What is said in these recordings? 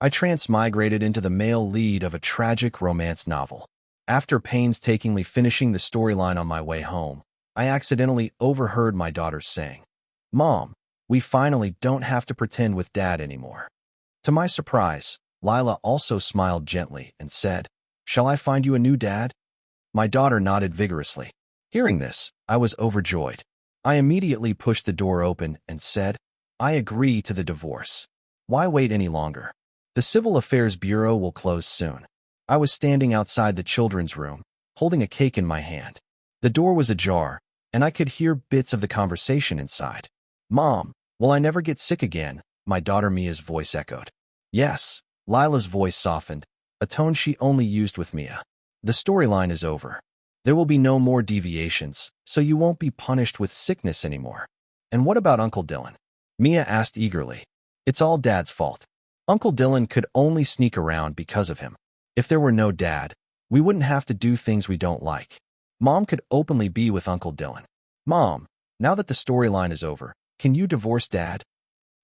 I transmigrated into the male lead of a tragic romance novel. After painstakingly finishing the storyline on my way home, I accidentally overheard my daughter saying, "Mom, we finally don't have to pretend with Dad anymore." To my surprise, Lila also smiled gently and said, "Shall I find you a new dad?" My daughter nodded vigorously. Hearing this, I was overjoyed. I immediately pushed the door open and said, "I agree to the divorce. Why wait any longer? The Civil Affairs Bureau will close soon." I was standing outside the children's room, holding a cake in my hand. The door was ajar, and I could hear bits of the conversation inside. "Mom, will I never get sick again?" my daughter Mia's voice echoed. "Yes," Lila's voice softened, a tone she only used with Mia. "The storyline is over. There will be no more deviations, so you won't be punished with sickness anymore." "And what about Uncle Dylan?" Mia asked eagerly. "It's all Dad's fault. Uncle Dylan could only sneak around because of him. If there were no Dad, we wouldn't have to do things we don't like. Mom could openly be with Uncle Dylan." "Mom, now that the storyline is over, can you divorce Dad?"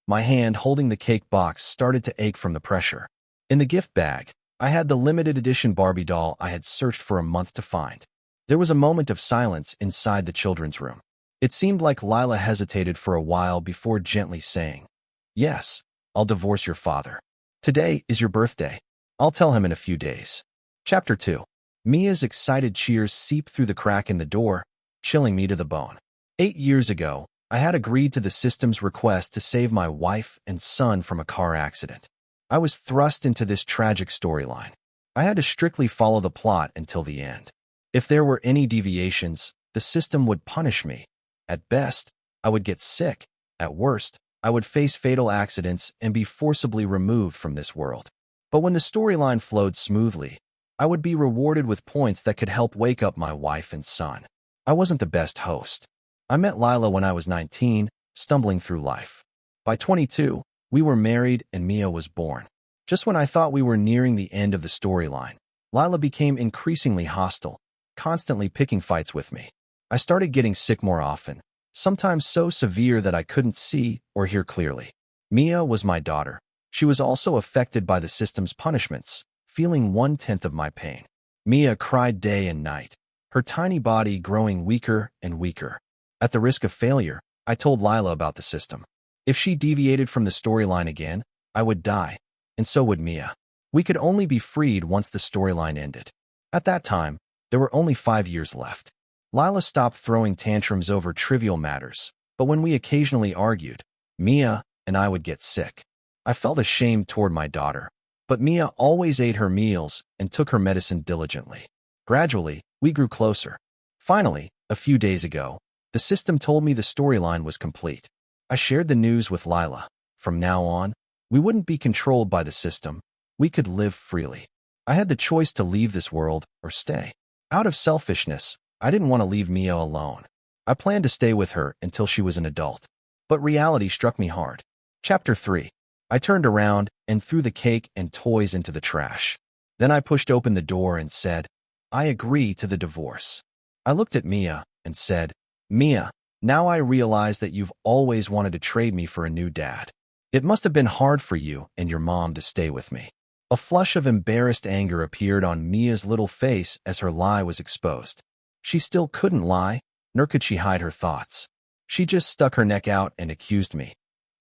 My hand holding the cake box started to ache from the pressure. In the gift bag, I had the limited edition Barbie doll I had searched for a month to find. There was a moment of silence inside the children's room. It seemed like Lila hesitated for a while before gently saying, "Yes, I'll divorce your father. Today is your birthday. I'll tell him in a few days." Chapter 2. Mia's excited cheers seeped through the crack in the door, chilling me to the bone. 8 years ago, I had agreed to the system's request to save my wife and son from a car accident. I was thrust into this tragic storyline. I had to strictly follow the plot until the end. If there were any deviations, the system would punish me. At best, I would get sick. At worst, I would face fatal accidents and be forcibly removed from this world. But when the storyline flowed smoothly, I would be rewarded with points that could help wake up my wife and son. I wasn't the best host. I met Lila when I was 19, stumbling through life. By 22, we were married and Mia was born. Just when I thought we were nearing the end of the storyline, Lila became increasingly hostile, constantly picking fights with me. I started getting sick more often, sometimes so severe that I couldn't see or hear clearly. Mia was my daughter. She was also affected by the system's punishments, feeling 1/10 of my pain. Mia cried day and night, her tiny body growing weaker and weaker. At the risk of failure, I told Lila about the system. If she deviated from the storyline again, I would die, and so would Mia. We could only be freed once the storyline ended. At that time, there were only 5 years left. Lila stopped throwing tantrums over trivial matters, but when we occasionally argued, Mia and I would get sick. I felt ashamed toward my daughter, but Mia always ate her meals and took her medicine diligently. Gradually, we grew closer. Finally, a few days ago, the system told me the storyline was complete. I shared the news with Lila. From now on, we wouldn't be controlled by the system. We could live freely. I had the choice to leave this world or stay. Out of selfishness, I didn't want to leave Mia alone. I planned to stay with her until she was an adult. But reality struck me hard. Chapter 3. I turned around and threw the cake and toys into the trash. Then I pushed open the door and said, "I agree to the divorce." I looked at Mia and said, "Mia, now I realize that you've always wanted to trade me for a new dad. It must have been hard for you and your mom to stay with me." A flush of embarrassed anger appeared on Mia's little face as her lie was exposed. She still couldn't lie, nor could she hide her thoughts. She just stuck her neck out and accused me.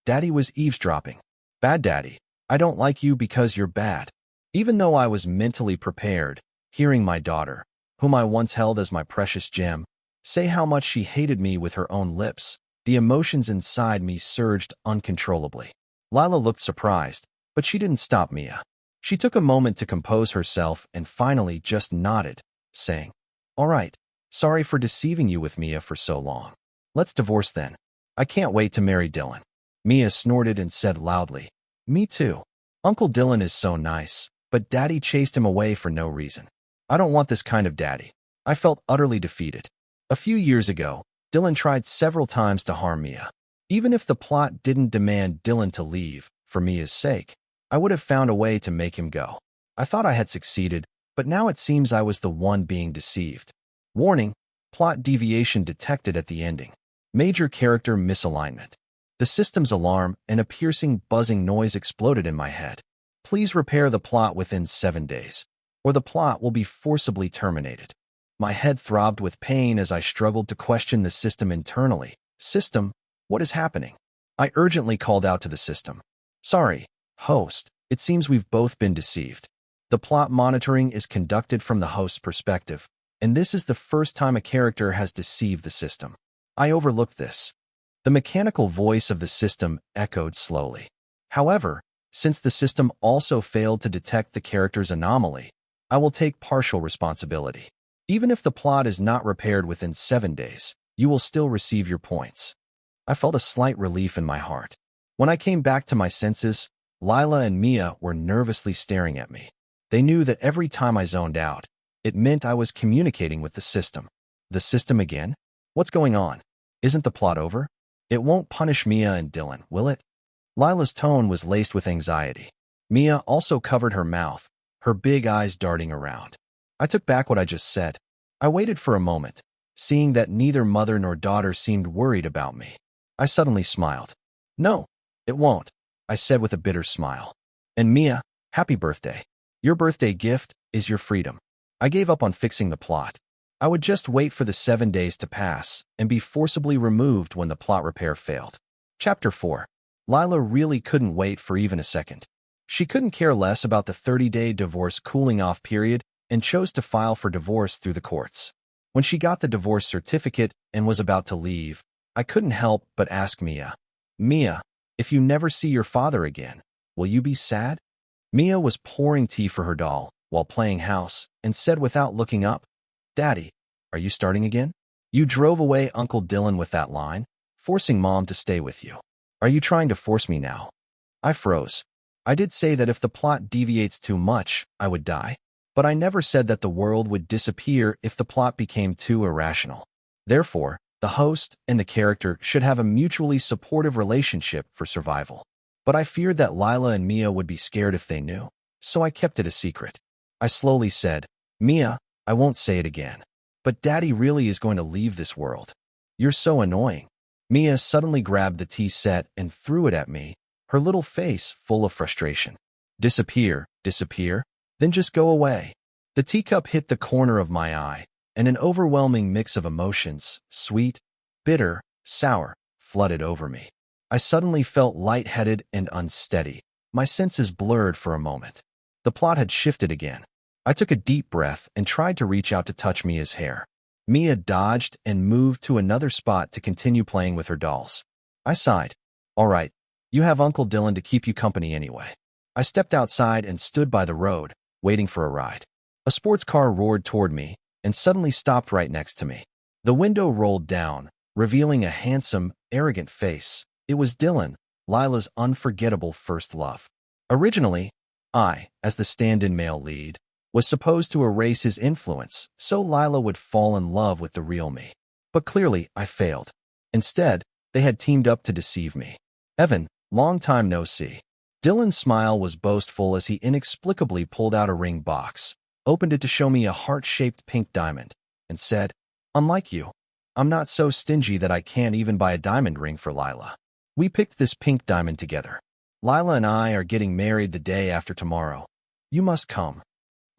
"Daddy was eavesdropping. Bad Daddy, I don't like you because you're bad." Even though I was mentally prepared, hearing my daughter, whom I once held as my precious gem, say how much she hated me with her own lips, the emotions inside me surged uncontrollably. Lila looked surprised, but she didn't stop Mia. She took a moment to compose herself and finally just nodded, saying, "All right, sorry for deceiving you with Mia for so long. Let's divorce then. I can't wait to marry Dylan." Mia snorted and said loudly, "Me too. Uncle Dylan is so nice, but Daddy chased him away for no reason. I don't want this kind of daddy." I felt utterly defeated. A few years ago, Dylan tried several times to harm Mia. Even if the plot didn't demand Dylan to leave, for Mia's sake, I would have found a way to make him go. I thought I had succeeded, but now it seems I was the one being deceived. Warning, plot deviation detected at the ending. Major character misalignment. The system's alarm and a piercing buzzing noise exploded in my head. Please repair the plot within 7 days, or the plot will be forcibly terminated. My head throbbed with pain as I struggled to question the system internally. System, what is happening? I urgently called out to the system. Sorry, host, it seems we've both been deceived. The plot monitoring is conducted from the host's perspective, and this is the first time a character has deceived the system. I overlooked this. The mechanical voice of the system echoed slowly. However, since the system also failed to detect the character's anomaly, I will take partial responsibility. Even if the plot is not repaired within 7 days, you will still receive your points. I felt a slight relief in my heart. When I came back to my senses, Lila and Mia were nervously staring at me. They knew that every time I zoned out, it meant I was communicating with the system. The system again? What's going on? Isn't the plot over? It won't punish Mia and Dylan, will it? Lila's tone was laced with anxiety. Mia also covered her mouth, her big eyes darting around. I took back what I just said. I waited for a moment, seeing that neither mother nor daughter seemed worried about me. I suddenly smiled. No, it won't, I said with a bitter smile. And Mia, happy birthday. Your birthday gift is your freedom. I gave up on fixing the plot. I would just wait for the 7 days to pass and be forcibly removed when the plot repair failed. Chapter 4. Lila really couldn't wait for even a second. She couldn't care less about the 30-day divorce cooling-off period and chose to file for divorce through the courts. When she got the divorce certificate and was about to leave, I couldn't help but ask Mia, Mia, if you never see your father again, will you be sad? Mia was pouring tea for her doll while playing house and said without looking up, Daddy, are you starting again? You drove away Uncle Dylan with that line, forcing Mom to stay with you. Are you trying to force me now? I froze. I did say that if the plot deviates too much, I would die, but I never said that the world would disappear if the plot became too irrational. Therefore, the host and the character should have a mutually supportive relationship for survival. But I feared that Lila and Mia would be scared if they knew, so I kept it a secret. I slowly said, Mia, I won't say it again, but Daddy really is going to leave this world. You're so annoying. Mia suddenly grabbed the tea set and threw it at me, her little face full of frustration. Disappear, disappear, then just go away. The teacup hit the corner of my eye, and an overwhelming mix of emotions, sweet, bitter, sour, flooded over me. I suddenly felt lightheaded and unsteady, my senses blurred for a moment. The plot had shifted again. I took a deep breath and tried to reach out to touch Mia's hair. Mia dodged and moved to another spot to continue playing with her dolls. I sighed. All right, you have Uncle Dylan to keep you company anyway. I stepped outside and stood by the road, waiting for a ride. A sports car roared toward me and suddenly stopped right next to me. The window rolled down, revealing a handsome, arrogant face. It was Dylan, Lila's unforgettable first love. Originally, I, as the stand-in male lead, was supposed to erase his influence so Lila would fall in love with the real me. But clearly, I failed. Instead, they had teamed up to deceive me. Evan, long time no see. Dylan's smile was boastful as he inexplicably pulled out a ring box, opened it to show me a heart-shaped pink diamond, and said, Unlike you, I'm not so stingy that I can't even buy a diamond ring for Lila. We picked this pink diamond together. Lila and I are getting married the day after tomorrow. You must come.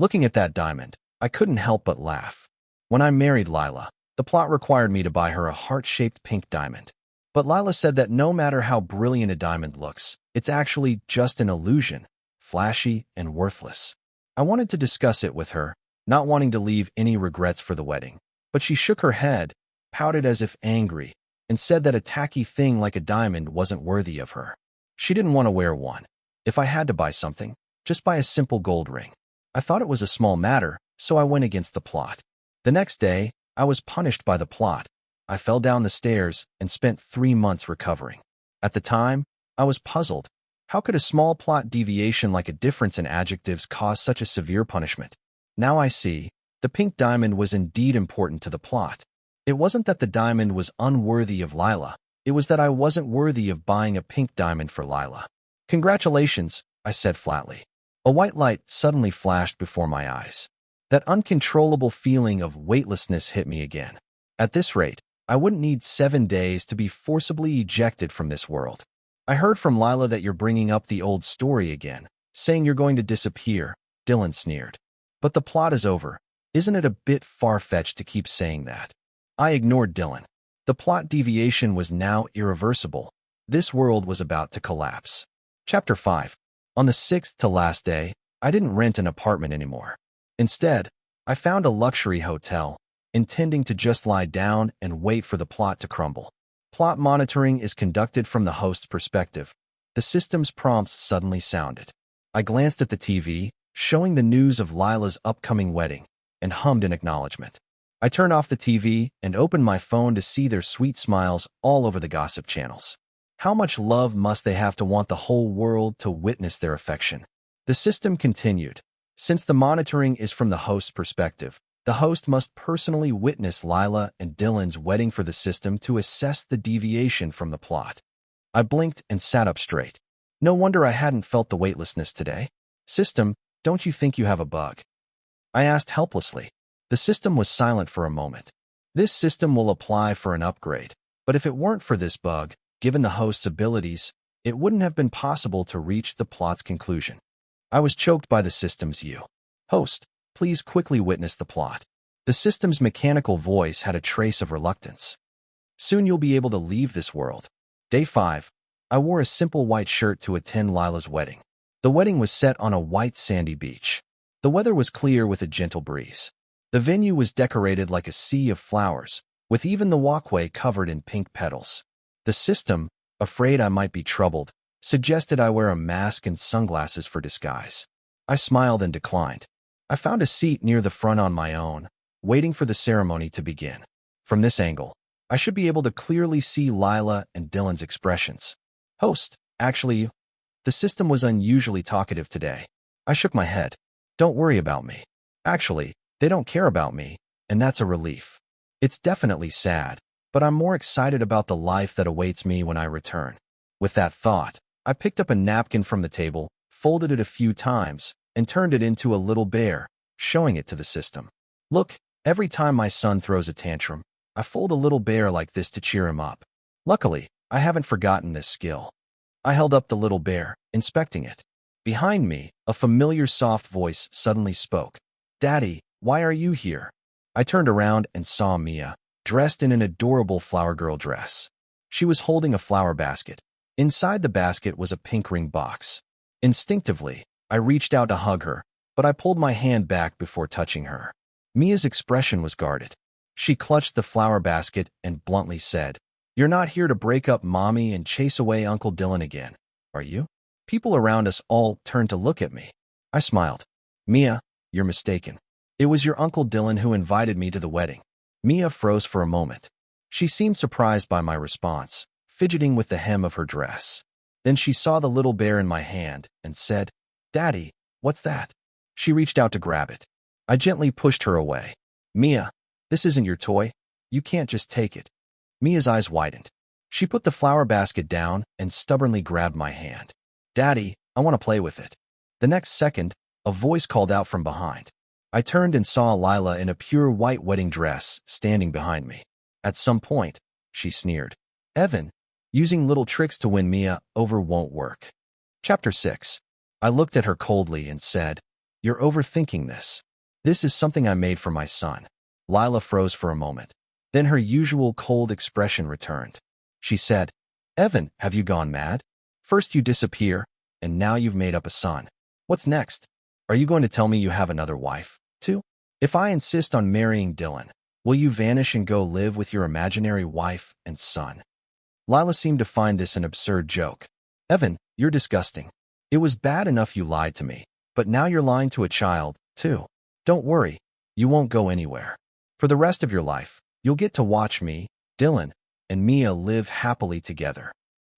Looking at that diamond, I couldn't help but laugh. When I married Lila, the plot required me to buy her a heart-shaped pink diamond. But Lila said that no matter how brilliant a diamond looks, it's actually just an illusion, flashy and worthless. I wanted to discuss it with her, not wanting to leave any regrets for the wedding. But she shook her head, pouted as if angry, and said that a tacky thing like a diamond wasn't worthy of her. She didn't want to wear one. If I had to buy something, just buy a simple gold ring. I thought it was a small matter, so I went against the plot. The next day, I was punished by the plot. I fell down the stairs and spent 3 months recovering. At the time, I was puzzled. How could a small plot deviation like a difference in adjectives cause such a severe punishment? Now I see, the pink diamond was indeed important to the plot. It wasn't that the diamond was unworthy of Lila. It was that I wasn't worthy of buying a pink diamond for Lila. Congratulations, I said flatly. A white light suddenly flashed before my eyes. That uncontrollable feeling of weightlessness hit me again. At this rate, I wouldn't need 7 days to be forcibly ejected from this world. I heard from Lila that you're bringing up the old story again, saying you're going to disappear, Dylan sneered. But the plot is over. Isn't it a bit far-fetched to keep saying that? I ignored Dylan. The plot deviation was now irreversible. This world was about to collapse. Chapter 5. On the sixth to last day, I didn't rent an apartment anymore. Instead, I found a luxury hotel, intending to just lie down and wait for the plot to crumble. Plot monitoring is conducted from the host's perspective. The system's prompts suddenly sounded. I glanced at the TV, showing the news of Lila's upcoming wedding, and hummed in acknowledgement. I turned off the TV and opened my phone to see their sweet smiles all over the gossip channels. How much love must they have to want the whole world to witness their affection? The system continued. Since the monitoring is from the host's perspective, the host must personally witness Lila and Dylan's wedding for the system to assess the deviation from the plot. I blinked and sat up straight. No wonder I hadn't felt the weightlessness today. System, don't you think you have a bug? I asked helplessly. The system was silent for a moment. This system will apply for an upgrade, but if it weren't for this bug, given the host's abilities, it wouldn't have been possible to reach the plot's conclusion. I was choked by the system's "you. Host, please quickly witness the plot." The system's mechanical voice had a trace of reluctance. Soon you'll be able to leave this world. Day 5. I wore a simple white shirt to attend Lila's wedding. The wedding was set on a white sandy beach. The weather was clear with a gentle breeze. The venue was decorated like a sea of flowers, with even the walkway covered in pink petals. The system, afraid I might be troubled, suggested I wear a mask and sunglasses for disguise. I smiled and declined. I found a seat near the front on my own, waiting for the ceremony to begin. From this angle, I should be able to clearly see Lila and Dylan's expressions. Host, actually, the system was unusually talkative today. I shook my head. Don't worry about me. Actually, they don't care about me, and that's a relief. It's definitely sad, but I'm more excited about the life that awaits me when I return. With that thought, I picked up a napkin from the table, folded it a few times, and turned it into a little bear, showing it to the system. Look, every time my son throws a tantrum, I fold a little bear like this to cheer him up. Luckily, I haven't forgotten this skill. I held up the little bear, inspecting it. Behind me, a familiar soft voice suddenly spoke. Daddy, why are you here? I turned around and saw Mia, dressed in an adorable flower girl dress. She was holding a flower basket. Inside the basket was a pink ring box. Instinctively, I reached out to hug her, but I pulled my hand back before touching her. Mia's expression was guarded. She clutched the flower basket and bluntly said, "You're not here to break up Mommy and chase away Uncle Dylan again, are you?" People around us all turned to look at me. I smiled. Mia, you're mistaken. It was your Uncle Dylan who invited me to the wedding. Mia froze for a moment. She seemed surprised by my response, fidgeting with the hem of her dress. Then she saw the little bear in my hand and said, "Daddy, what's that?" She reached out to grab it. I gently pushed her away. Mia, this isn't your toy. You can't just take it. Mia's eyes widened. She put the flower basket down and stubbornly grabbed my hand. Daddy, I want to play with it. The next second, a voice called out from behind. I turned and saw Lila in a pure white wedding dress standing behind me. At some point, she sneered. Evan, using little tricks to win Mia over won't work. Chapter 6. I looked at her coldly and said, "You're overthinking this. This is something I made for my son." Lila froze for a moment. Then her usual cold expression returned. She said, "Evan, have you gone mad? First you disappear, and now you've made up a son. What's next? Are you going to tell me you have another wife, too? If I insist on marrying Dylan, will you vanish and go live with your imaginary wife and son?" Lila seemed to find this an absurd joke. "Evan, you're disgusting. It was bad enough you lied to me, but now you're lying to a child, too. Don't worry, you won't go anywhere. For the rest of your life, you'll get to watch me, Dylan, and Mia live happily together."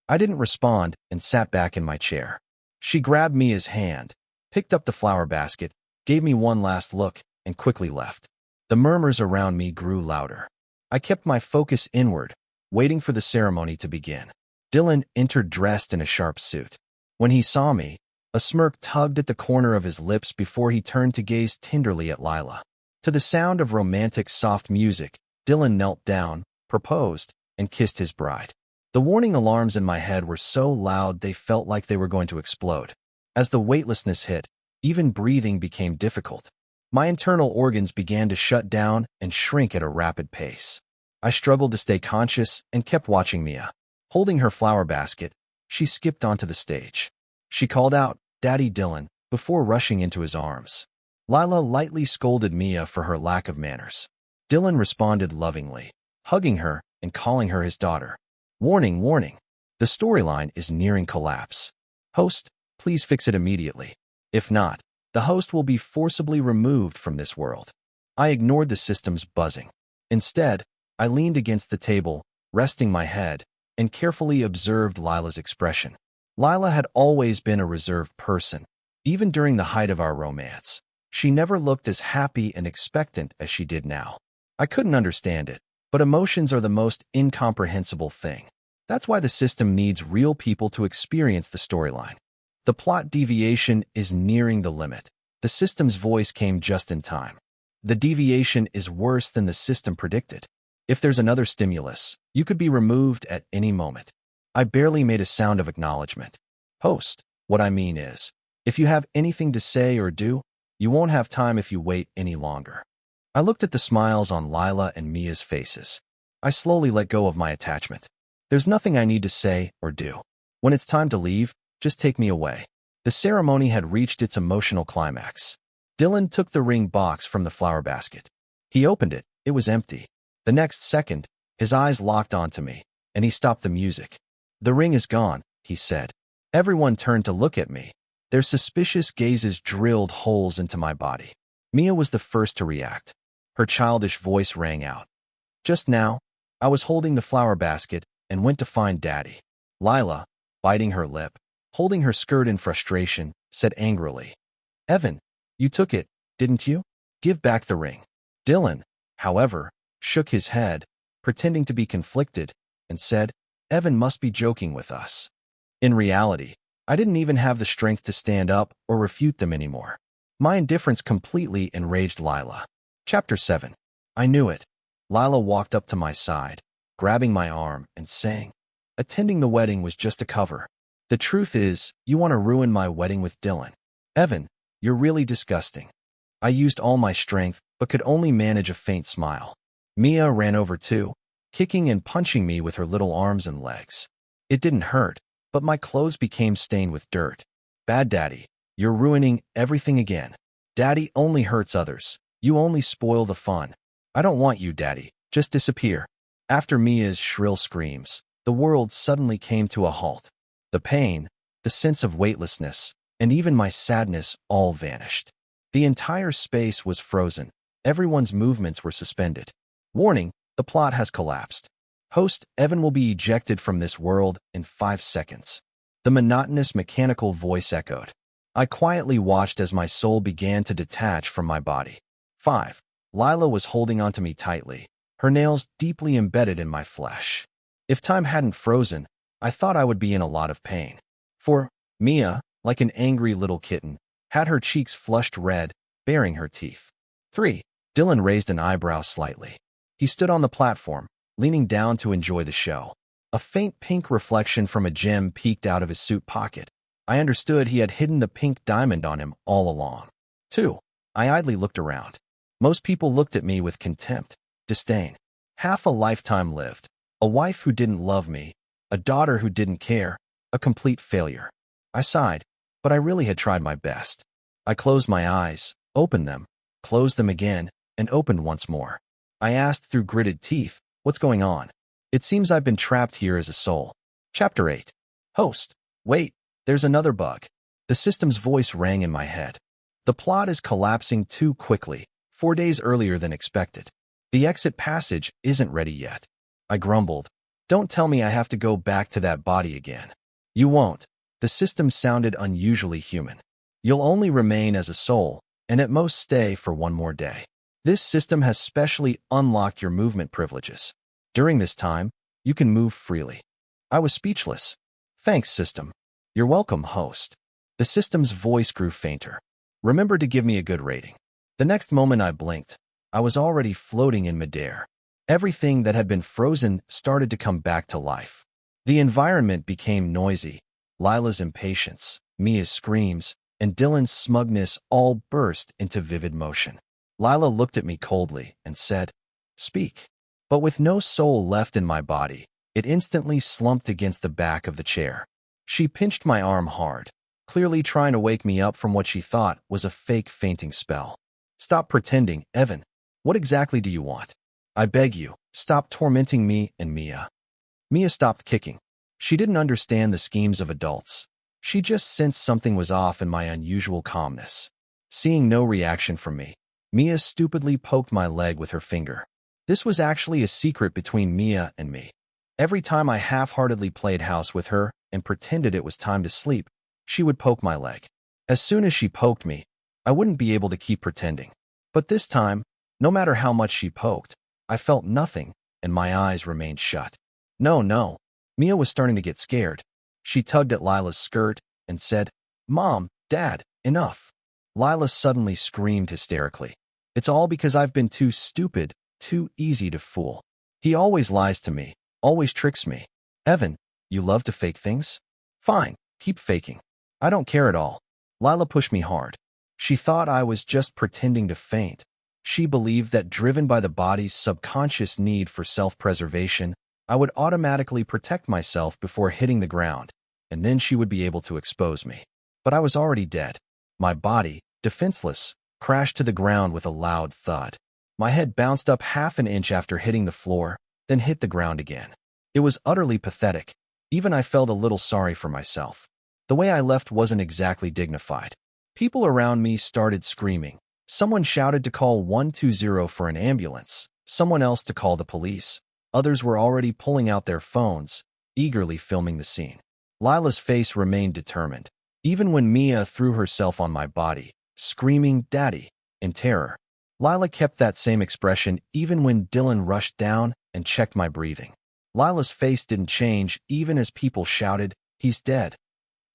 I didn't respond and sat back in my chair. She grabbed Mia's hand, picked up the flower basket, gave me one last look, and quickly left. The murmurs around me grew louder. I kept my focus inward, waiting for the ceremony to begin. Dylan entered dressed in a sharp suit. When he saw me, a smirk tugged at the corner of his lips before he turned to gaze tenderly at Lila. To the sound of romantic soft music, Dylan knelt down, proposed, and kissed his bride. The warning alarms in my head were so loud they felt like they were going to explode. As the weightlessness hit, even breathing became difficult. My internal organs began to shut down and shrink at a rapid pace. I struggled to stay conscious and kept watching Mia. Holding her flower basket, she skipped onto the stage. She called out, "Daddy Dylan," before rushing into his arms. Lila lightly scolded Mia for her lack of manners. Dylan responded lovingly, hugging her and calling her his daughter. Warning, warning. The storyline is nearing collapse. Host, please fix it immediately. If not, the host will be forcibly removed from this world. I ignored the system's buzzing. Instead, I leaned against the table, resting my head, and carefully observed Lila's expression. Lila had always been a reserved person. Even during the height of our romance, she never looked as happy and expectant as she did now. I couldn't understand it, but emotions are the most incomprehensible thing. That's why the system needs real people to experience the storyline. The plot deviation is nearing the limit. The system's voice came just in time. The deviation is worse than the system predicted. If there's another stimulus, you could be removed at any moment. I barely made a sound of acknowledgement. Host, what I mean is, if you have anything to say or do, you won't have time if you wait any longer. I looked at the smiles on Lila and Mia's faces. I slowly let go of my attachment. There's nothing I need to say or do. When it's time to leave, just take me away. The ceremony had reached its emotional climax. Dylan took the ring box from the flower basket. He opened it. It was empty. The next second, his eyes locked onto me, and he stopped the music. "The ring is gone," he said. Everyone turned to look at me. Their suspicious gazes drilled holes into my body. Mia was the first to react. Her childish voice rang out. "Just now, I was holding the flower basket and went to find Daddy." Lila, biting her lip, holding her skirt in frustration, said angrily, "Evan, you took it, didn't you? Give back the ring." Dylan, however, shook his head, pretending to be conflicted, and said, "Evan must be joking with us." In reality, I didn't even have the strength to stand up or refute them anymore. My indifference completely enraged Lila. Chapter 7. I knew it. Lila walked up to my side, grabbing my arm and saying, "Attending the wedding was just a cover. The truth is, you want to ruin my wedding with Dylan. Evan, you're really disgusting." I used all my strength, but could only manage a faint smile. Mia ran over too, kicking and punching me with her little arms and legs. It didn't hurt, but my clothes became stained with dirt. "Bad Daddy, you're ruining everything again. Daddy only hurts others. You only spoil the fun. I don't want you, Daddy. Just disappear." After Mia's shrill screams, the world suddenly came to a halt. The pain, the sense of weightlessness, and even my sadness all vanished. The entire space was frozen. Everyone's movements were suspended. Warning, the plot has collapsed. Host Evan will be ejected from this world in 5 seconds. The monotonous mechanical voice echoed. I quietly watched as my soul began to detach from my body. 5. Lila was holding onto me tightly, her nails deeply embedded in my flesh. If time hadn't frozen, I thought I would be in a lot of pain. 4. Mia, like an angry little kitten, had her cheeks flushed red, baring her teeth. 3. Dylan raised an eyebrow slightly. He stood on the platform, leaning down to enjoy the show. A faint pink reflection from a gem peeked out of his suit pocket. I understood he had hidden the pink diamond on him all along. 2. I idly looked around. Most people looked at me with contempt, disdain. Half a lifetime lived. A wife who didn't love me, a daughter who didn't care, a complete failure. I sighed, but I really had tried my best. I closed my eyes, opened them, closed them again, and opened once more. I asked through gritted teeth, "What's going on? It seems I've been trapped here as a soul." Chapter 8. Host. Wait, there's another bug. The system's voice rang in my head. The plot is collapsing too quickly, 4 days earlier than expected. The exit passage isn't ready yet. I grumbled. "Don't tell me I have to go back to that body again." "You won't." The system sounded unusually human. "You'll only remain as a soul, and at most stay for 1 more day. This system has specially unlocked your movement privileges. During this time, you can move freely." I was speechless. "Thanks, system." "You're welcome, host." The system's voice grew fainter. "Remember to give me a good rating." The next moment I blinked. I was already floating in midair. Everything that had been frozen started to come back to life. The environment became noisy. Lila's impatience, Mia's screams, and Dylan's smugness all burst into vivid motion. Lila looked at me coldly and said, "Speak." But with no soul left in my body, it instantly slumped against the back of the chair. She pinched my arm hard, clearly trying to wake me up from what she thought was a fake fainting spell. "Stop pretending, Evan. What exactly do you want? I beg you, stop tormenting me and Mia." Mia stopped kicking. She didn't understand the schemes of adults. She just sensed something was off in my unusual calmness. Seeing no reaction from me, Mia stupidly poked my leg with her finger. This was actually a secret between Mia and me. Every time I half-heartedly played house with her and pretended it was time to sleep, she would poke my leg. As soon as she poked me, I wouldn't be able to keep pretending. But this time, no matter how much she poked, I felt nothing, and my eyes remained shut. No, no. Mia was starting to get scared. She tugged at Lila's skirt and said, "Mom, Dad, enough." Lila suddenly screamed hysterically. "It's all because I've been too stupid, too easy to fool. He always lies to me, always tricks me. Evan, you love to fake things? Fine, keep faking. I don't care at all." Lila pushed me hard. She thought I was just pretending to faint. She believed that driven by the body's subconscious need for self-preservation, I would automatically protect myself before hitting the ground, and then she would be able to expose me. But I was already dead. My body, defenseless, crashed to the ground with a loud thud. My head bounced up half an inch after hitting the floor, then hit the ground again. It was utterly pathetic. Even I felt a little sorry for myself. The way I left wasn't exactly dignified. People around me started screaming. Someone shouted to call 120 for an ambulance, someone else to call the police. Others were already pulling out their phones, eagerly filming the scene. Lila's face remained determined, even when Mia threw herself on my body, screaming, "Daddy," in terror. Lila kept that same expression even when Dylan rushed down and checked my breathing. Lila's face didn't change even as people shouted, "He's dead."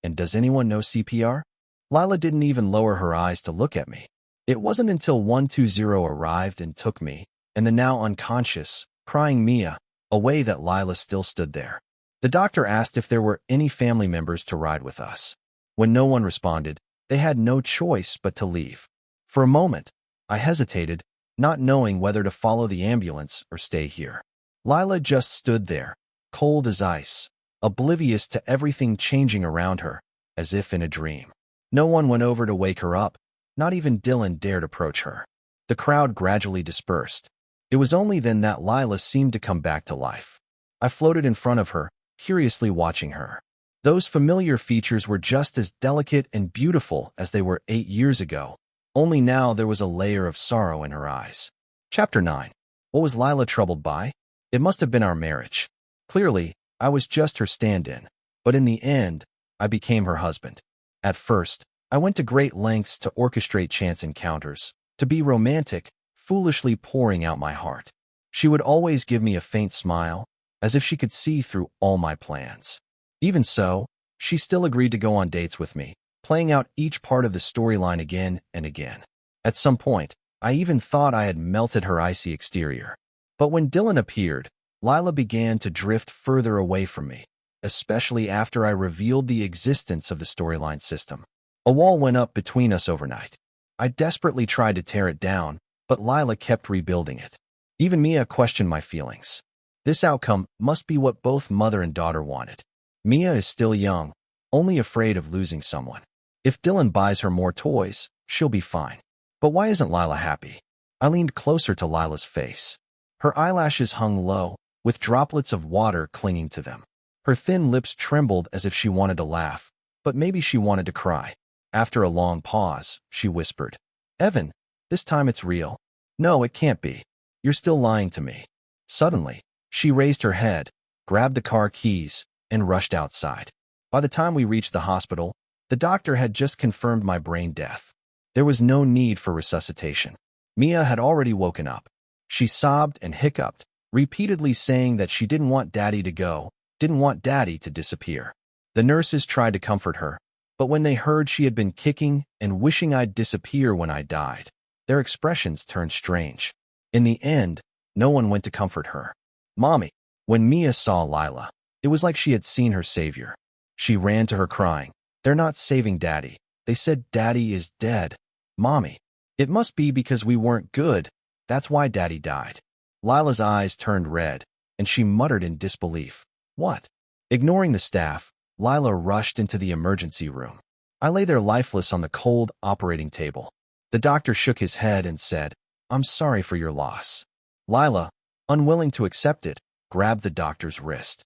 And does anyone know CPR? Lila didn't even lower her eyes to look at me. It wasn't until 120 arrived and took me, and the now unconscious, crying Mia, away that Lila still stood there. The doctor asked if there were any family members to ride with us. When no one responded, they had no choice but to leave. For a moment, I hesitated, not knowing whether to follow the ambulance or stay here. Lila just stood there, cold as ice, oblivious to everything changing around her, as if in a dream. No one went over to wake her up, not even Dylan dared approach her. The crowd gradually dispersed. It was only then that Lila seemed to come back to life. I floated in front of her, curiously watching her. Those familiar features were just as delicate and beautiful as they were 8 years ago, only now there was a layer of sorrow in her eyes. Chapter 9. What was Lila troubled by? It must have been our marriage. Clearly, I was just her stand-in, but in the end, I became her husband. At first, I went to great lengths to orchestrate chance encounters, to be romantic, foolishly pouring out my heart. She would always give me a faint smile, as if she could see through all my plans. Even so, she still agreed to go on dates with me, playing out each part of the storyline again and again. At some point, I even thought I had melted her icy exterior. But when Dylan appeared, Lila began to drift further away from me, especially after I revealed the existence of the storyline system. A wall went up between us overnight. I desperately tried to tear it down, but Lila kept rebuilding it. Even Mia questioned my feelings. This outcome must be what both mother and daughter wanted. Mia is still young, only afraid of losing someone. If Dylan buys her more toys, she'll be fine. But why isn't Lila happy? I leaned closer to Lila's face. Her eyelashes hung low, with droplets of water clinging to them. Her thin lips trembled as if she wanted to laugh, but maybe she wanted to cry. After a long pause, she whispered, "Evan, this time it's real." "No, it can't be. You're still lying to me." Suddenly, she raised her head, grabbed the car keys, and rushed outside. By the time we reached the hospital, the doctor had just confirmed my brain death. There was no need for resuscitation. Mia had already woken up. She sobbed and hiccuped, repeatedly saying that she didn't want Daddy to go, didn't want Daddy to disappear. The nurses tried to comfort her, but when they heard she had been kicking and wishing I'd disappear when I died, their expressions turned strange. In the end, no one went to comfort her. "Mommy." When Mia saw Lila, it was like she had seen her savior. She ran to her crying, They're not saving Daddy. They said Daddy is dead. Mommy. It must be because we weren't good. That's why Daddy died. Lila's eyes turned red, and she muttered in disbelief. What? Ignoring the staff, Lila rushed into the emergency room. I lay there lifeless on the cold operating table. The doctor shook his head and said, I'm sorry for your loss. Lila, unwilling to accept it, grabbed the doctor's wrist.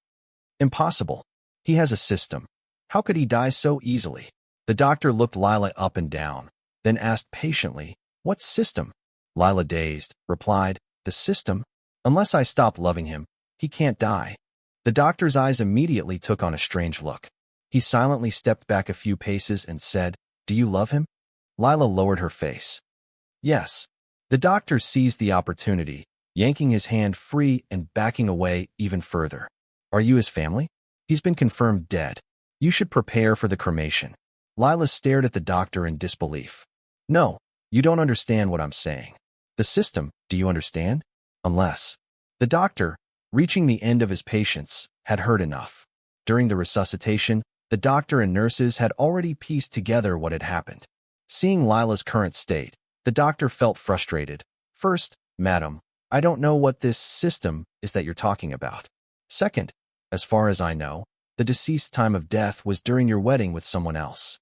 Impossible. He has a system. How could he die so easily? The doctor looked Lila up and down, then asked patiently, What system? Lila, dazed, replied, The system? Unless I stop loving him, he can't die. The doctor's eyes immediately took on a strange look. He silently stepped back a few paces and said, Do you love him? Lila lowered her face. Yes. The doctor seized the opportunity, yanking his hand free and backing away even further. Are you his family? He's been confirmed dead. You should prepare for the cremation. Lila stared at the doctor in disbelief. No, you don't understand what I'm saying. The system, do you understand? Unless. The doctor, reaching the end of his patience, had heard enough. During the resuscitation, the doctor and nurses had already pieced together what had happened. Seeing Lila's current state, the doctor felt frustrated. First, Madam, I don't know what this system is that you're talking about. Second, as far as I know, the deceased's time of death was during your wedding with someone else.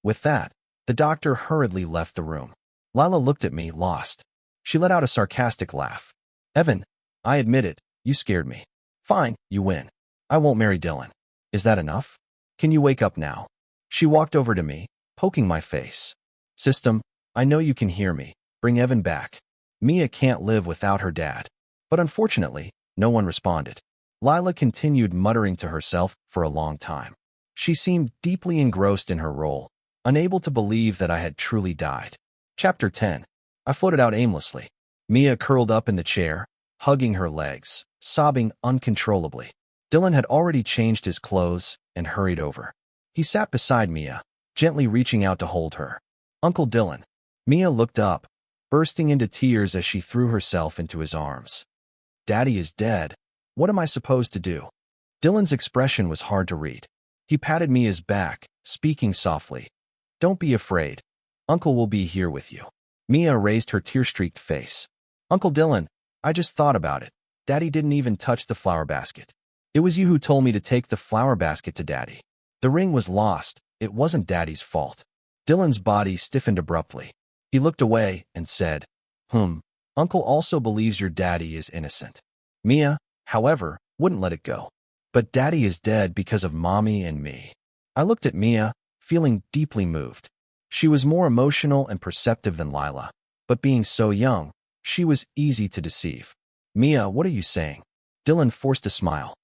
With that, the doctor hurriedly left the room. Lila looked at me, lost. She let out a sarcastic laugh. Evan, I admit it, you scared me. Fine, you win. I won't marry Dylan. Is that enough? Can you wake up now? She walked over to me, poking my face. System, I know you can hear me. Bring Evan back. Mia can't live without her dad. But unfortunately, no one responded. Lila continued muttering to herself for a long time. She seemed deeply engrossed in her role, unable to believe that I had truly died. Chapter 10. I floated out aimlessly. Mia curled up in the chair, hugging her legs, sobbing uncontrollably. Dylan had already changed his clothes and hurried over. He sat beside Mia, gently reaching out to hold her. Uncle Dylan. Mia looked up, bursting into tears as she threw herself into his arms. Daddy is dead. What am I supposed to do? Dylan's expression was hard to read. He patted Mia's back, speaking softly. Don't be afraid. Uncle will be here with you. Mia raised her tear-streaked face. Uncle Dylan, I just thought about it. Daddy didn't even touch the flower basket. It was you who told me to take the flower basket to Daddy. The ring was lost. It wasn't Daddy's fault. Dylan's body stiffened abruptly. He looked away and said, Uncle also believes your daddy is innocent. Mia, however, wouldn't let it go. But Daddy is dead because of Mommy and me. I looked at Mia, feeling deeply moved. She was more emotional and perceptive than Lila, but being so young, she was easy to deceive. Mia, what are you saying? Dylan forced a smile.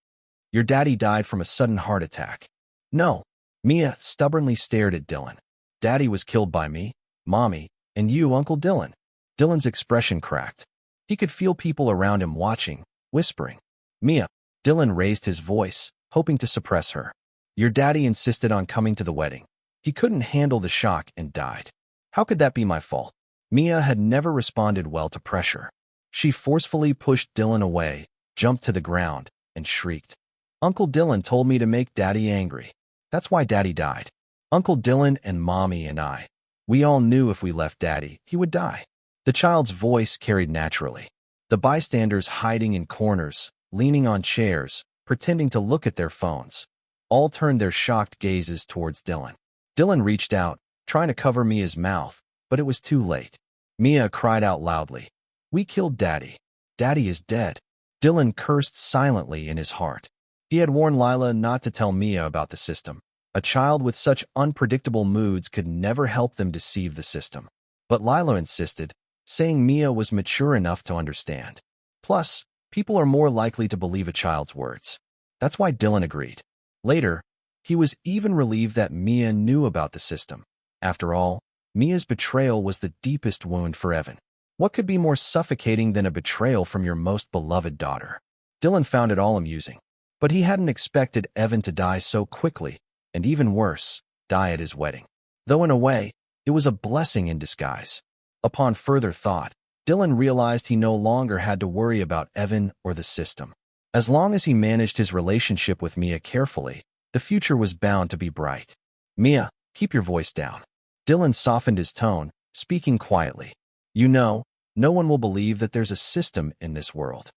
Your daddy died from a sudden heart attack. No. Mia stubbornly stared at Dylan. Daddy was killed by me, Mommy, and you, Uncle Dylan. Dylan's expression cracked. He could feel people around him watching, whispering. Mia. Dylan raised his voice, hoping to suppress her. Your daddy insisted on coming to the wedding. He couldn't handle the shock and died. How could that be my fault? Mia had never responded well to pressure. She forcefully pushed Dylan away, jumped to the ground, and shrieked. Uncle Dylan told me to make Daddy angry. That's why Daddy died. Uncle Dylan and Mommy and I. We all knew if we left Daddy, he would die. The child's voice carried naturally. The bystanders hiding in corners, leaning on chairs, pretending to look at their phones, all turned their shocked gazes towards Dylan. Dylan reached out, trying to cover Mia's mouth, but it was too late. Mia cried out loudly. We killed Daddy. Daddy is dead. Dylan cursed silently in his heart. He had warned Lila not to tell Mia about the system. A child with such unpredictable moods could never help them deceive the system. But Lila insisted, saying Mia was mature enough to understand. Plus, people are more likely to believe a child's words. That's why Dylan agreed. Later, he was even relieved that Mia knew about the system. After all, Mia's betrayal was the deepest wound for Evan. What could be more suffocating than a betrayal from your most beloved daughter? Dylan found it all amusing. But he hadn't expected Evan to die so quickly, and even worse, die at his wedding. Though in a way, it was a blessing in disguise. Upon further thought, Dylan realized he no longer had to worry about Evan or the system. As long as he managed his relationship with Mia carefully, the future was bound to be bright. Mia, Keep your voice down. Dylan softened his tone, speaking quietly. You know, no one will believe that there's a system in this world.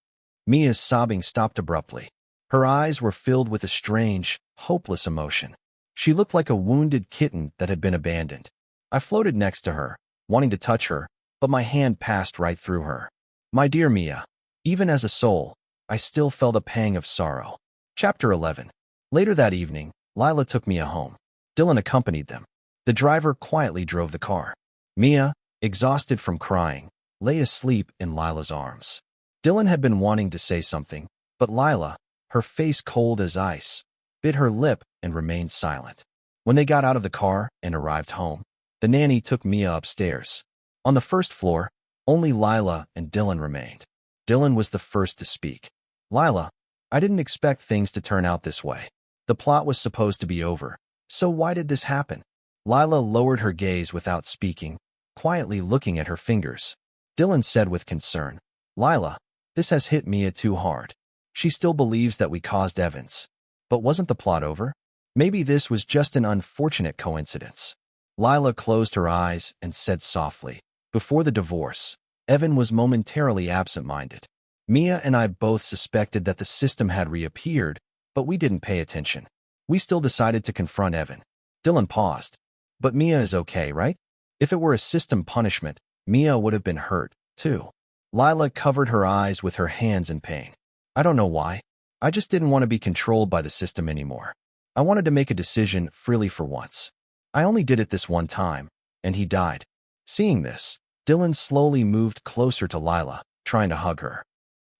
Mia's sobbing stopped abruptly. Her eyes were filled with a strange, hopeless emotion. She looked like a wounded kitten that had been abandoned. I floated next to her, wanting to touch her, but my hand passed right through her. My dear Mia, even as a soul, I still felt a pang of sorrow. Chapter 11. Later that evening, Lila took Mia home. Dylan accompanied them. The driver quietly drove the car. Mia, exhausted from crying, lay asleep in Lila's arms. Dylan had been wanting to say something, but Lila, her face cold as ice, bit her lip and remained silent. When they got out of the car and arrived home, the nanny took Mia upstairs. On the first floor, only Lila and Dylan remained. Dylan was the first to speak. Lila, I didn't expect things to turn out this way. The plot was supposed to be over, so why did this happen? Lila lowered her gaze without speaking, quietly looking at her fingers. Dylan said with concern, Lila, this has hit Mia too hard. She still believes that we caused Evans. But wasn't the plot over? Maybe this was just an unfortunate coincidence. Lila closed her eyes and said softly, before the divorce, Evan was momentarily absent-minded. Mia and I both suspected that the system had reappeared, but we didn't pay attention. We still decided to confront Evan. Dylan paused. But Mia is okay, right? If it were a system punishment, Mia would have been hurt, too. Lila covered her eyes with her hands in pain. I don't know why. I just didn't want to be controlled by the system anymore. I wanted to make a decision freely for once. I only did it this one time, and he died. Seeing this, Dylan slowly moved closer to Lila, trying to hug her.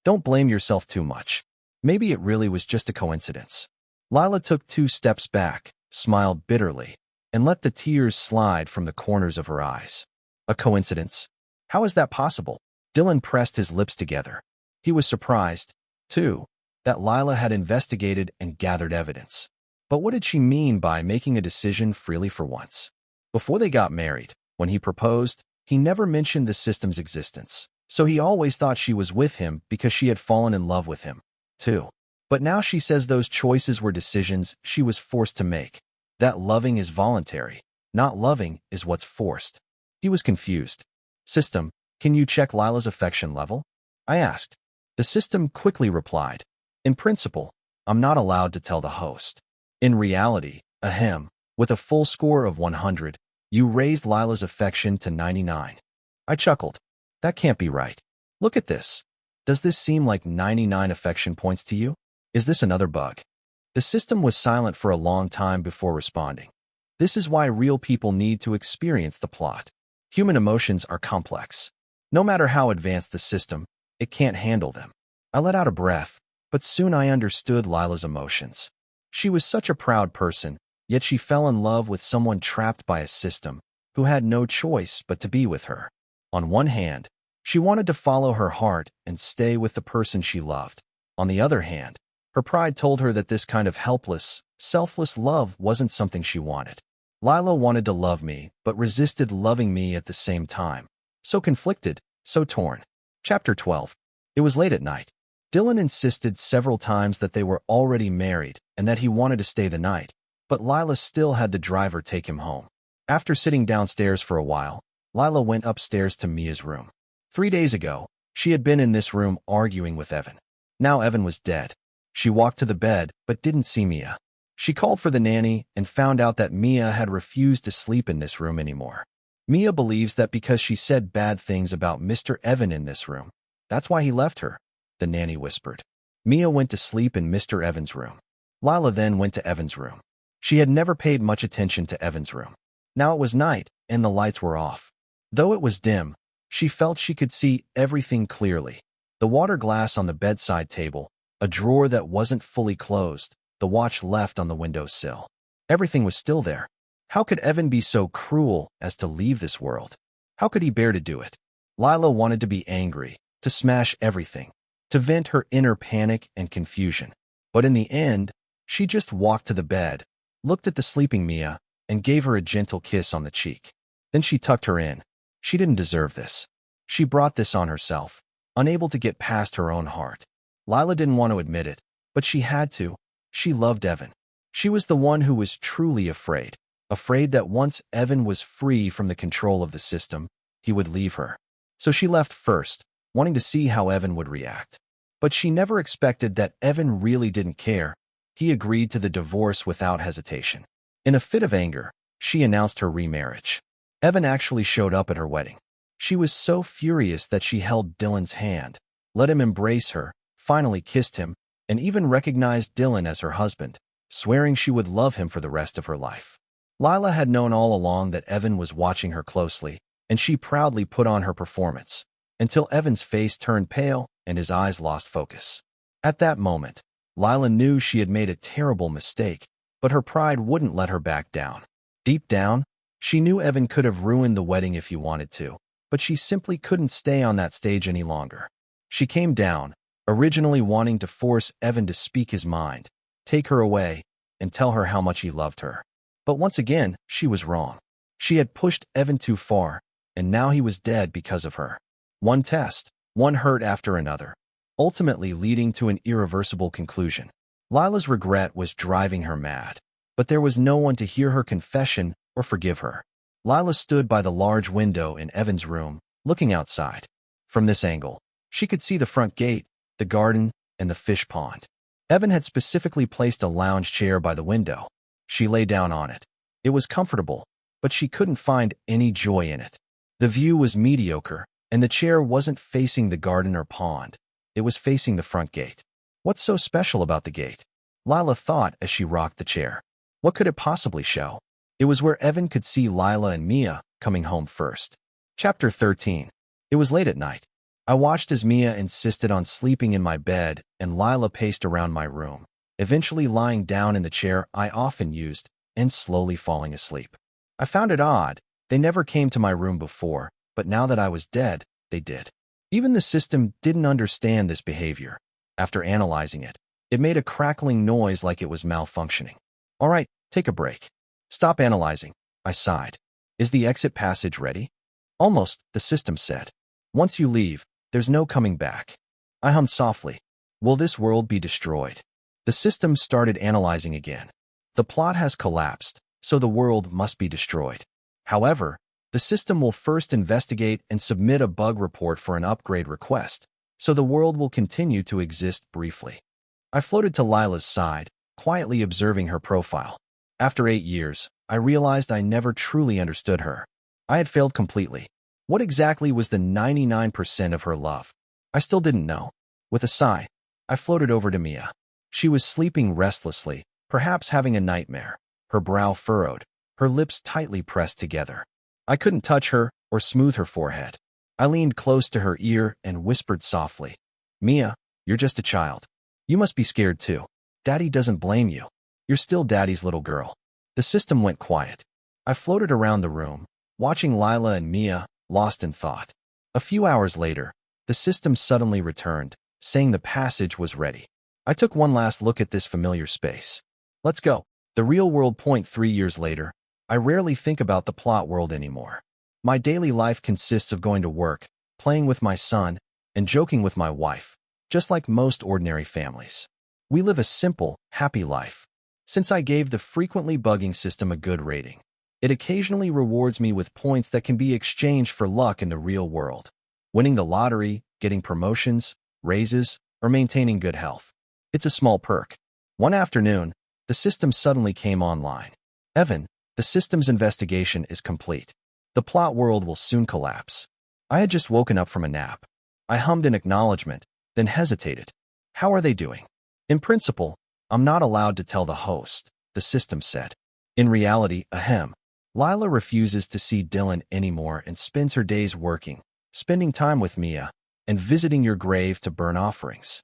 Don't blame yourself too much. Maybe it really was just a coincidence. Lila took 2 steps back, smiled bitterly, and let the tears slide from the corners of her eyes. A coincidence? How is that possible? Dylan pressed his lips together. He was surprised, too, that Lila had investigated and gathered evidence. But what did she mean by making a decision freely for once? Before they got married, when he proposed, he never mentioned the system's existence, so he always thought she was with him because she had fallen in love with him, too. But now she says those choices were decisions she was forced to make. That loving is voluntary, not loving is what's forced. He was confused. System, can you check Lila's affection level? I asked. The system quickly replied. In principle, I'm not allowed to tell the host. In reality, ahem, with a full score of 100, you raised Lila's affection to 99. I chuckled. That can't be right. Look at this. Does this seem like 99 affection points to you? Is this another bug? The system was silent for a long time before responding. This is why real people need to experience the plot. Human emotions are complex. No matter how advanced the system, it can't handle them. I let out a breath, but soon I understood Lila's emotions. She was such a proud person, yet she fell in love with someone trapped by a system who had no choice but to be with her. On one hand, she wanted to follow her heart and stay with the person she loved. On the other hand, her pride told her that this kind of helpless, selfless love wasn't something she wanted. Lila wanted to love me, but resisted loving me at the same time. So conflicted, so torn. Chapter 12. It was late at night. Dylan insisted several times that they were already married and that he wanted to stay the night, but Lila still had the driver take him home. After sitting downstairs for a while, Lila went upstairs to Mia's room. 3 days ago, she had been in this room arguing with Evan. Now Evan was dead. She walked to the bed, but didn't see Mia. She called for the nanny and found out that Mia had refused to sleep in this room anymore. Mia believes that because she said bad things about Mr. Evan in this room, that's why he left her, the nanny whispered. Mia went to sleep in Mr. Evan's room. Lila then went to Evan's room. She had never paid much attention to Evan's room. Now it was night, and the lights were off. Though it was dim, she felt she could see everything clearly. The water glass on the bedside table, a drawer that wasn't fully closed, the watch left on the windowsill. Everything was still there. How could Evan be so cruel as to leave this world? How could he bear to do it? Lila wanted to be angry, to smash everything, to vent her inner panic and confusion. But in the end, she just walked to the bed, looked at the sleeping Mia, and gave her a gentle kiss on the cheek. Then she tucked her in. She didn't deserve this. She brought this on herself, unable to get past her own heart. Lila didn't want to admit it, but she had to. She loved Evan. She was the one who was truly afraid. afraid that once Evan was free from the control of the system, he would leave her. So she left first, wanting to see how Evan would react. But she never expected that Evan really didn't care. He agreed to the divorce without hesitation. In a fit of anger, she announced her remarriage. Evan actually showed up at her wedding. She was so furious that she held Dylan's hand, let him embrace her, finally kissed him, and even recognized Dylan as her husband, swearing she would love him for the rest of her life. Lila had known all along that Evan was watching her closely, and she proudly put on her performance, until Evan's face turned pale and his eyes lost focus. At that moment, Lila knew she had made a terrible mistake, but her pride wouldn't let her back down. Deep down, she knew Evan could have ruined the wedding if he wanted to, but she simply couldn't stay on that stage any longer. She came down, originally wanting to force Evan to speak his mind, take her away, and tell her how much he loved her. But once again, she was wrong. She had pushed Evan too far, and now he was dead because of her. One test, one hurt after another, ultimately leading to an irreversible conclusion. Lila's regret was driving her mad, but there was no one to hear her confession or forgive her. Lila stood by the large window in Evan's room, looking outside. From this angle, she could see the front gate, the garden, and the fish pond. Evan had specifically placed a lounge chair by the window. She lay down on it. It was comfortable, but she couldn't find any joy in it. The view was mediocre, and the chair wasn't facing the garden or pond. It was facing the front gate. What's so special about the gate? Lila thought as she rocked the chair. What could it possibly show? It was where Evan could see Lila and Mia coming home first. Chapter 13. It was late at night. I watched as Mia insisted on sleeping in my bed and Lila paced around my room, eventually lying down in the chair I often used and slowly falling asleep. I found it odd. They never came to my room before, but now that I was dead, they did. Even the system didn't understand this behavior. After analyzing it, it made a crackling noise like it was malfunctioning. All right, take a break. Stop analyzing, I sighed. Is the exit passage ready? Almost, the system said. Once you leave, there's no coming back. I hummed softly. Will this world be destroyed? The system started analyzing again. The plot has collapsed, so the world must be destroyed. However, the system will first investigate and submit a bug report for an upgrade request, so the world will continue to exist briefly. I floated to Lila's side, quietly observing her profile. After 8 years, I realized I never truly understood her. I had failed completely. What exactly was the 99% of her love? I still didn't know. With a sigh, I floated over to Mia. She was sleeping restlessly, perhaps having a nightmare, her brow furrowed, her lips tightly pressed together. I couldn't touch her or smooth her forehead. I leaned close to her ear and whispered softly, Mia, you're just a child. You must be scared too. Daddy doesn't blame you. You're still Daddy's little girl. The system went quiet. I floated around the room, watching Lila and Mia, lost in thought. A few hours later, the system suddenly returned, saying the passage was ready. I took one last look at this familiar space. Let's go. The real world. 3 years later, I rarely think about the plot world anymore. My daily life consists of going to work, playing with my son, and joking with my wife, just like most ordinary families. We live a simple, happy life. Since I gave the frequently bugging system a good rating, it occasionally rewards me with points that can be exchanged for luck in the real world. Winning the lottery, getting promotions, raises, or maintaining good health. It's a small perk. One afternoon, the system suddenly came online. Evan, the system's investigation is complete. The plot world will soon collapse. I had just woken up from a nap. I hummed an acknowledgement, then hesitated. How are they doing? In principle, I'm not allowed to tell the host, the system said. In reality, ahem. Lila refuses to see Dylan anymore and spends her days working, spending time with Mia, and visiting your grave to burn offerings.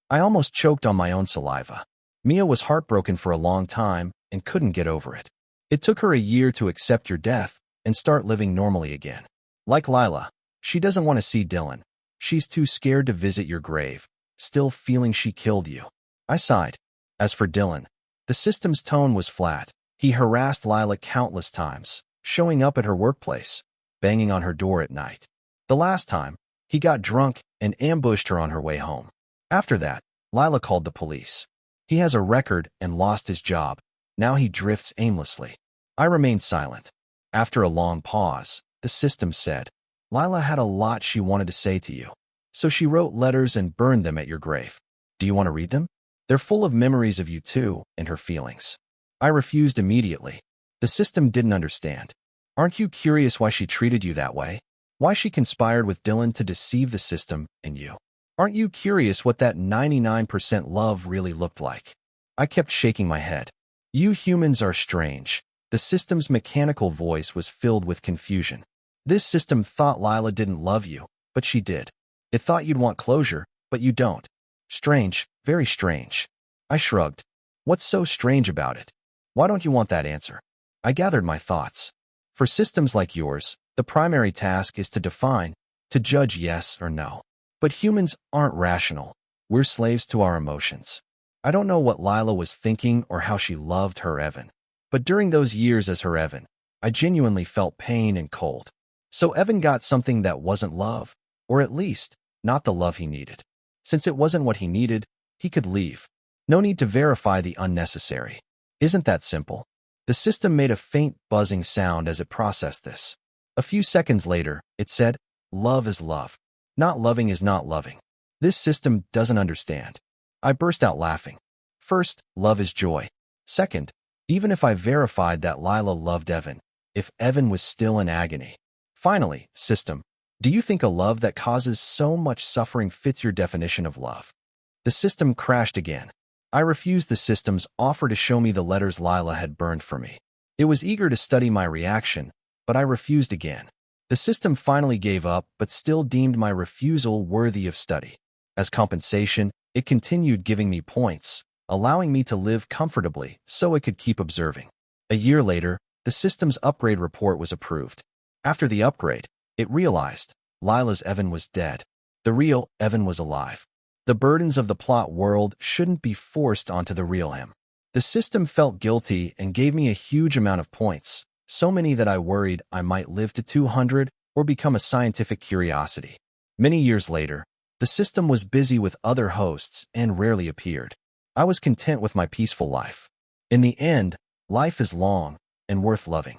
I almost choked on my own saliva. Mia was heartbroken for a long time and couldn't get over it. It took her a year to accept your death and start living normally again. Like Lila, she doesn't want to see Dylan. She's too scared to visit your grave, still feeling she killed you. I sighed. As for Dylan, the system's tone was flat. He harassed Lila countless times, showing up at her workplace, banging on her door at night. The last time, he got drunk and ambushed her on her way home. After that, Lila called the police. He has a record and lost his job. Now he drifts aimlessly. I remained silent. After a long pause, the system said, Lila had a lot she wanted to say to you, so she wrote letters and burned them at your grave. Do you want to read them? They're full of memories of you too and her feelings. I refused immediately. The system didn't understand. Aren't you curious why she treated you that way? Why she conspired with Dylan to deceive the system and you? Aren't you curious what that 99% love really looked like? I kept shaking my head. You humans are strange. The system's mechanical voice was filled with confusion. This system thought Lila didn't love you, but she did. It thought you'd want closure, but you don't. Strange, very strange. I shrugged. What's so strange about it? Why don't you want that answer? I gathered my thoughts. For systems like yours, the primary task is to define, to judge yes or no. But humans aren't rational. We're slaves to our emotions. I don't know what Lila was thinking or how she loved her Evan. But during those years as her Evan, I genuinely felt pain and cold. So Evan got something that wasn't love, or at least, not the love he needed. Since it wasn't what he needed, he could leave. No need to verify the unnecessary. Isn't that simple? The system made a faint buzzing sound as it processed this. A few seconds later, it said, love is love. Not loving is not loving. This system doesn't understand. I burst out laughing. First, love is joy. Second, even if I verified that Lila loved Evan, if Evan was still in agony. Finally, system, do you think a love that causes so much suffering fits your definition of love? The system crashed again. I refused the system's offer to show me the letters Lila had burned for me. It was eager to study my reaction, but I refused again. The system finally gave up, but still deemed my refusal worthy of study. As compensation, it continued giving me points, allowing me to live comfortably so it could keep observing. A year later, the system's upgrade report was approved. After the upgrade, it realized Lila's Evan was dead. The real Evan was alive. The burdens of the plot world shouldn't be forced onto the real him. The system felt guilty and gave me a huge amount of points, so many that I worried I might live to 200 or become a scientific curiosity. Many years later, the system was busy with other hosts and rarely appeared. I was content with my peaceful life. In the end, life is long and worth loving.